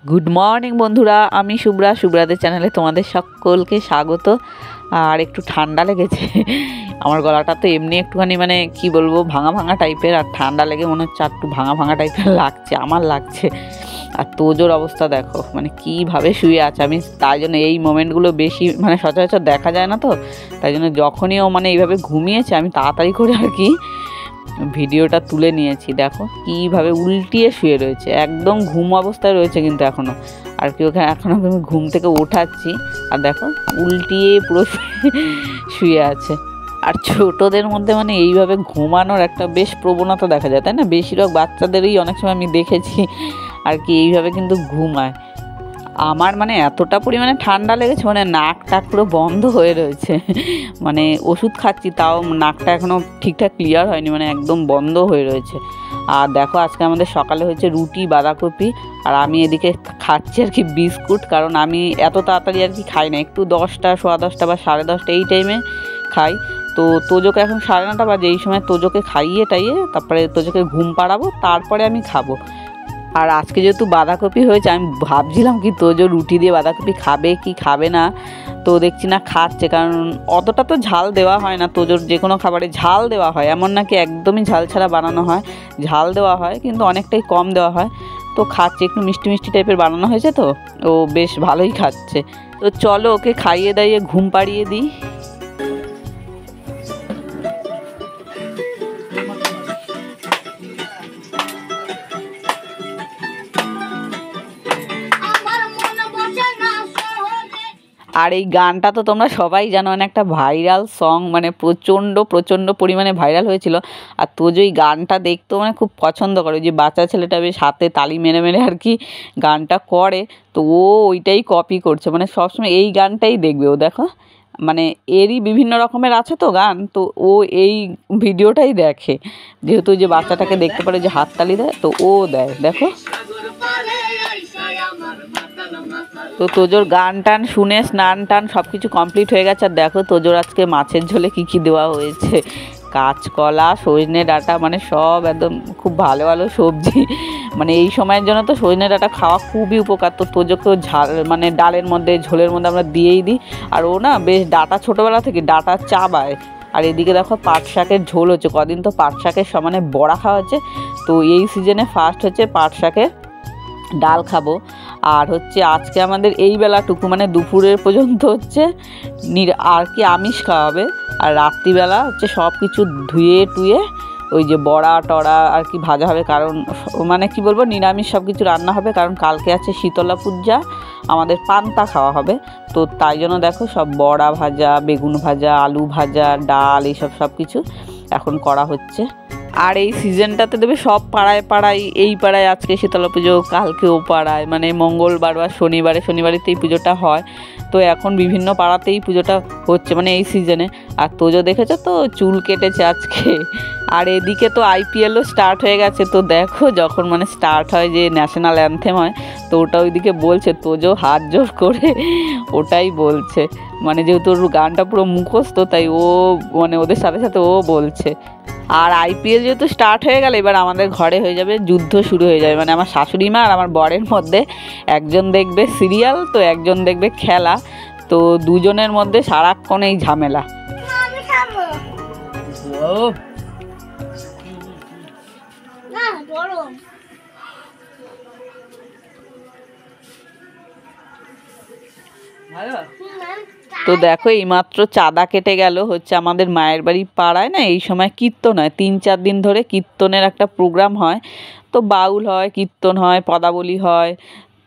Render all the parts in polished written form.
Good morning বন্ধুরা, আমি শুভ্রাদের চ্যানেলে তোমাদের সকলকে স্বাগত। আর একটু ঠান্ডা লেগেছে, আমার গলাটা তো এমনি একটুখানি মানে কি বলবো ভাঙা ভাঙা টাইপের, আর ঠান্ডা লেগে মনে হচ্ছে একটু ভাঙা ভাঙা টাইপের লাগছে, আমার লাগছে। আর তোজোর অবস্থা দেখো, মানে কীভাবে শুয়ে আছে। আমি তাই জন্য এই মোমেন্টগুলো বেশি মানে সচরাচর দেখা যায় না, তো তাই জন্য যখনই ও মানে এইভাবে ঘুমিয়েছে আমি তাড়াতাড়ি করে আর কি ভিডিওটা তুলে নিয়েছি। দেখো কীভাবে উল্টিয়ে শুয়ে রয়েছে, একদম ঘুম অবস্থায় রয়েছে কিন্তু এখনও। আর কি ওখানে এখনও আমি ঘুম থেকে ওঠাচ্ছি, আর দেখো উল্টিয়ে পুরো শুয়ে আছে। আর ছোটোদের মধ্যে মানে এইভাবে ঘুমানোর একটা বেশ প্রবণতা দেখা যায়, তাই না? বেশিরভাগ বাচ্চাদেরই অনেক সময় আমি দেখেছি আর কি এইভাবে কিন্তু ঘুমায়। আমার মানে এতটা পরিমাণে ঠান্ডা লেগেছে, মানে নাক টাক পুরো বন্ধ হয়ে রয়েছে। মানে ওষুধ খাচ্ছি তাও নাকটা এখনও ঠিকঠাক ক্লিয়ার হয়নি, মানে একদম বন্ধ হয়ে রয়েছে। আর দেখো আজকে আমাদের সকালে হয়েছে রুটি বাঁধাকপি, আর আমি এদিকে খাচ্ছি আর কি বিস্কুট, কারণ আমি এত তাড়াতাড়ি আর কি খাই না, একটু 10টা, 10:15 বা 10:30 এই টাইমে খাই। তো তোজোকে এখন 9:30 বাজে, এই সময় তোজোকে খাইয়ে টাইয়ে তারপরে তোজোকে ঘুম পাড়াবো, তারপরে আমি খাবো। আর আজকে যেহেতু বাঁধাকপি হয়েছে, আমি ভাবছিলাম কি তোজো রুটি দিয়ে বাঁধাকপি খাবে কি খাবে না, তো দেখছি না খাচ্ছে, কারণ অতটা তো ঝাল দেওয়া হয় না তোজোর যে কোনো খাবারে। ঝাল দেওয়া হয়, এমন নাকি একদমই ঝাল ছাড়া বানানো হয়, ঝাল দেওয়া হয় কিন্তু অনেকটাই কম দেওয়া হয়। তো খাচ্ছে, একটু মিষ্টি মিষ্টি টাইপের বানানো হয়েছে, তো ও বেশ ভালোই খাচ্ছে। তো চলো ওকে খাইয়ে দাইয়ে ঘুম পাড়িয়ে দিই। আর এই গানটা তো তোমরা সবাই জানো, মানে একটা ভাইরাল সং, মানে প্রচণ্ড প্রচণ্ড পরিমাণে ভাইরাল হয়েছিল। আর তোজো এই গানটা দেখতেও মানে খুব পছন্দ করে, যে বাচ্চা ছেলেটা বেশ হাতে তালি মেরে মেরে আর কি গানটা করে, তো ও ওইটাই কপি করছে, মানে সবসময় এই গানটাই দেখবে ও। দেখো মানে এরই বিভিন্ন রকমের আছে তো গান, তো ও এই ভিডিওটাই দেখে, যেহেতু যে বাচ্চাটাকে দেখতে পারে যে হাততালি দেয়, তো ও দেয়। দেখো তো তোজোর গান টান শুনে স্নান টান সব কিছু কমপ্লিট হয়ে গেছে। আর দেখো তোজোর আজকে মাছের ঝোলে কী কী দেওয়া হয়েছে, কাঁচকলা, সজনে ডাঁটা, মানে সব একদম খুব ভালো ভালো সবজি। মানে এই সময়ের জন্য তো সজনে ডাঁটা খাওয়া খুবই উপকার, তো তোজোকেও ঝাল মানে ডালের মধ্যে ঝোলের মধ্যে আমরা দিয়েই দিই। আর ও না বেশ ডাঁটা ছোটোবেলা থেকে ডাঁটা চাবায়। আর এদিকে দেখো পাট শাকের ঝোল হচ্ছে, কদিন তো পাট শাকের সমানে বড়া খাওয়া হচ্ছে, তো এই সিজনে ফার্স্ট হচ্ছে পাট শাকের ডাল খাবো। আর হচ্ছে আজকে আমাদের এই বেলাটুকু মানে দুপুরের পর্যন্ত হচ্ছে আর কি আমিষ খাওয়া হবে। আর রাত্রিবেলা হচ্ছে সব কিছু ধুয়ে টুয়ে ওই যে বড়া টড়া আর কি ভাজা হবে, কারণ মানে কি বলবো নিরামিষ সব কিছু রান্না হবে, কারণ কালকে আছে শীতলা পূজা, আমাদের পান্তা খাওয়া হবে। তো তাই জন্য দেখো সব বড়া ভাজা, বেগুন ভাজা, আলু ভাজা, ডাল, এইসব সব কিছু এখন করা হচ্ছে। আর এই সিজনটাতে দেবে সব পাড়ায় পাড়ায়, এই পাড়ায় আজকে শীতলা পুজো, কালকে ও পাড়ায়, মানে মঙ্গলবার বা শনিবারেতে এই পুজোটা হয়। তো এখন বিভিন্ন পাড়াতেই পুজোটা হচ্ছে মানে এই সিজনে। আর তোজো দেখেছো তো চুল কেটেছে আজকে। আর এদিকে তো আইপিএলও স্টার্ট হয়ে গেছে, তো দেখো যখন মানে স্টার্ট হয় যে ন্যাশনাল অ্যানথেম হয়, তো ওটা ওইদিকে বলছে, তোজো হাত জোর করে ওটাই বলছে, মানে যেহেতু ওর গানটা পুরো মুখস্থ, তাই ও মানে ওদের সাথে সাথে ও বলছে। আর আইপিএল যেহেতু স্টার্ট হয়ে গেল, এবার আমাদের ঘরে হয়ে যাবে যুদ্ধ শুরু হয়ে যাবে, মানে আমার শাশুড়ি মা আর আমার বরের মধ্যে একজন দেখবে সিরিয়াল, তো একজন দেখবে খেলা, তো দুজনের মধ্যে সারাক্ষণ এই ঝামেলা। তো দেখো এইমাত্র চাঁদা কেটে গেল, হচ্ছে আমাদের মায়ের বাড়ি পাড়ায় না এই সময় কীর্তন হয়, 3-4 দিন ধরে কীর্তনের একটা প্রোগ্রাম হয়, তো বাউল হয়, কীর্তন হয়, পদাবলী হয়।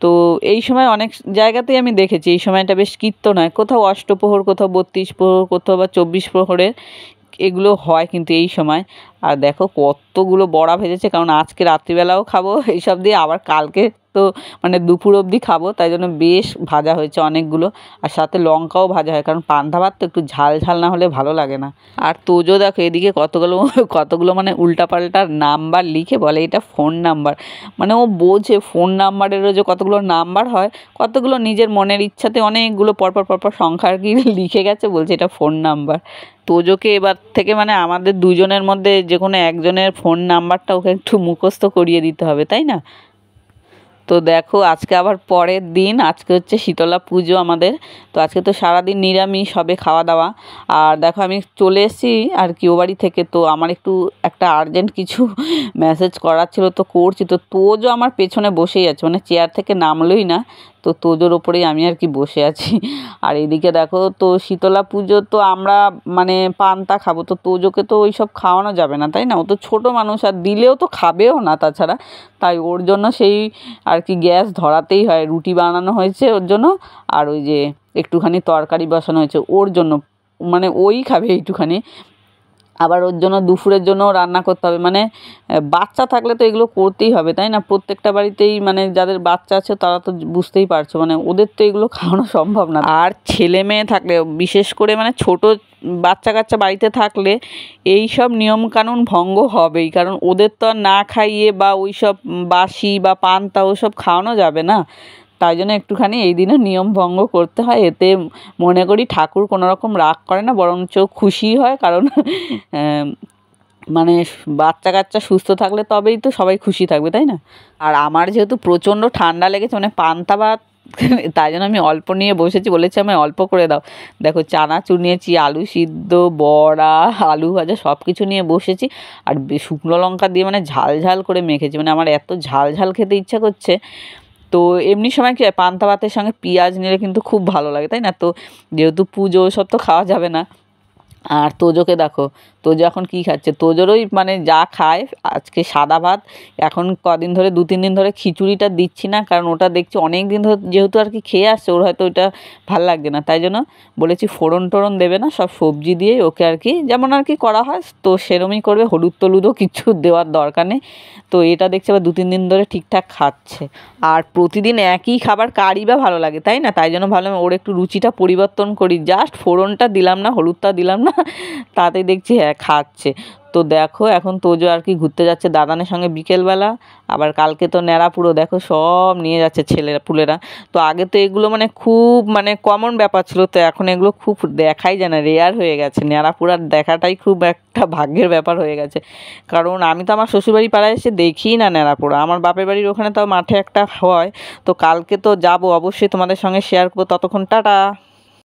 তো এই সময় অনেক জায়গাতেই আমি দেখেছি এই সময়টা বেশ কীর্তন হয়, কোথাও অষ্টপ্রহর, কোথাও 32 প্রহর, কোথাও বা 24 প্রহরের এগুলো হয় কিন্তু এই সময়। আর দেখো কতগুলো বড়া ভেজেছে, কারণ আজকে রাত্রিবেলাও খাবো এইসব দিয়ে, আবার কালকে তো মানে দুপুর অবধি খাবো, তাই জন্য বেশ ভাজা হয়েছে অনেকগুলো। আর সাথে লঙ্কাও ভাজা হয়, কারণ পান্তা ভাত তো একটু ঝাল ঝাল না হলে ভালো লাগে না। আর তোজো দেখো এদিকে কতগুলো কতগুলো মানে উল্টাপাল্টা নাম্বার লিখে বলে এটা ফোন নাম্বার, মানে ও বোঝে ফোন নাম্বারেরও যে কতগুলো নাম্বার হয়, কতগুলো নিজের মনের ইচ্ছাতে অনেকগুলো পরপর সংখ্যা আর কি লিখে গেছে, বলছে এটা ফোন নাম্বার। তোজোকে এবার থেকে মানে আমাদের দুজনের মধ্যে যে কোনো একজনের ফোন নাম্বারটা ওকে একটু মুখস্থ করিয়ে দিতে হবে, তাই না? তো দেখো আজকে আবার পরের দিন, আজকে হচ্ছে শীতলা পুজো আমাদের। তো আজকে তো সারাদিন নিরামিষ হবে খাওয়া দাওয়া। আর দেখো আমি চলে এসেছি আর কি ও বাড়ি থেকে। তো আমার একটু একটা আর্জেন্ট কিছু মেসেজ করার ছিল, তো করছি। তো তোজো আমার পেছনে বসেই আছে, মানে চেয়ার থেকে নামলোই না। তো তোজোর ওপরেই আমি আর কি বসে আছি। আর এদিকে দেখো, তো শীতলা পুজো তো আমরা মানে পান্তা খাবো, তো তোজোকে তো ওই সব খাওয়ানো যাবে না, তাই না? ও তো ছোটো মানুষ, আর দিলেও তো খাবেও না তাছাড়া। তাই ওর জন্য সেই আর কি গ্যাস ধরাতেই হয়, রুটি বানানো হয়েছে ওর জন্য, আর ওই যে একটুখানি তরকারি বসানো হয়েছে ওর জন্য, মানে ওই খাবে একটুখানি। আবার ওর জন্য দুপুরের জন্যও রান্না করতে হবে, মানে বাচ্চা থাকলে তো এগুলো করতেই হবে, তাই না? প্রত্যেকটা বাড়িতেই মানে যাদের বাচ্চা আছে তারা তো বুঝতেই পারছো, মানে ওদের তো এগুলো খাওয়ানো সম্ভব না। আর ছেলে মেয়ে থাকলে বিশেষ করে মানে ছোট বাচ্চা কাচ্চা বাড়িতে থাকলে এই সব নিয়মকানুন ভঙ্গ হবেই, কারণ ওদের তো আর না খাইয়ে বা ওই সব বাসি বা পান্তা ওসব খাওয়ানো যাবে না। তাই জন্য একটুখানি এই দিনে নিয়ম ভঙ্গ করতে হয়, এতে মনে করি ঠাকুর কোনো রকম রাগ করে না, বরঞ্চ খুশি হয়। কারণ মানে বাচ্চা কাচ্চা সুস্থ থাকলে তবেই তো সবাই খুশি থাকবে, তাই না? আর আমার যেহেতু প্রচণ্ড ঠান্ডা লেগেছে, মানে পান্তা ভাত তাই জন্য আমি অল্প নিয়ে বসেছি, বলেছি আমি অল্প করে দাও। দেখো চানাচুর নিয়েছি, আলু সিদ্ধ, বড়া, আলু ভাজা সব কিছু নিয়ে বসেছি। আর শুকনো লঙ্কা দিয়ে মানে ঝাল ঝাল করে মেখেছি, মানে আমার এত ঝাল ঝাল খেতে ইচ্ছা করছে। তো এমনি সময় কী হয়, পান্তা ভাতের সঙ্গে পেঁয়াজ নিলে কিন্তু খুব ভালো লাগে, তাই না? তো যেহেতু পুজো সব তো খাওয়া যাবে না। আর তোজোকে দেখো, তোজো এখন কী খাচ্ছে, তোজোরই মানে যা খায়। আজকে সাদা ভাত, এখন কদিন ধরে 2-3 দিন ধরে খিচুড়িটা দিচ্ছি না, কারণ ওটা দেখছি অনেক দিন ধরে যেহেতু আর কি খেয়ে আসছে, ওর হয়তো ওইটা ভাল লাগছে না। তাই জন্য বলেছি ফোড়ন টোড়ন দেবে না, সব সবজি দিয়েই ওকে আর কি যেমন আর কি করা হয় তো সেরমই করবে, হলুদ টলুদও কিছু দেওয়ার দরকার নেই। তো এটা দেখছি আবার 2-3 দিন ধরে ঠিকঠাক খাচ্ছে। আর প্রতিদিন একই খাবার কারই বা ভালো লাগে, তাই না? তাই জন্য ভাবলাম ওর একটু রুচিটা পরিবর্তন করি, জাস্ট ফোড়নটা দিলাম না, হলুদটা দিলাম না, তাতেই দেখছি হ্যাঁ খাচ্ছে। তো দেখো এখন তোজো আর কি ঘুরতে যাচ্ছে দাদানের সঙ্গে বিকেলবেলা। আবার কালকে তো ন্যাড়াপুরো, দেখো সব নিয়ে যাচ্ছে ছেলেরা পুলেরা। তো আগে তো এগুলো মানে খুব মানে কমন ব্যাপার ছিল, তো এখন এগুলো খুব দেখাই যায় না, রেয়ার হয়ে গেছে। ন্যাড়াপুরার দেখাটাই খুব একটা ভাগ্যের ব্যাপার হয়ে গেছে, কারণ আমি তো আমার শ্বশুরবাড়ি পাড়ায় এসে দেখি না ন্যাড়াপুরা। আমার বাপের বাড়ির ওখানে তাও মাঠে একটা হয়। তো কালকে তো যাবো, অবশ্যই তোমাদের সঙ্গে শেয়ার করবো। ততক্ষণ টাটা।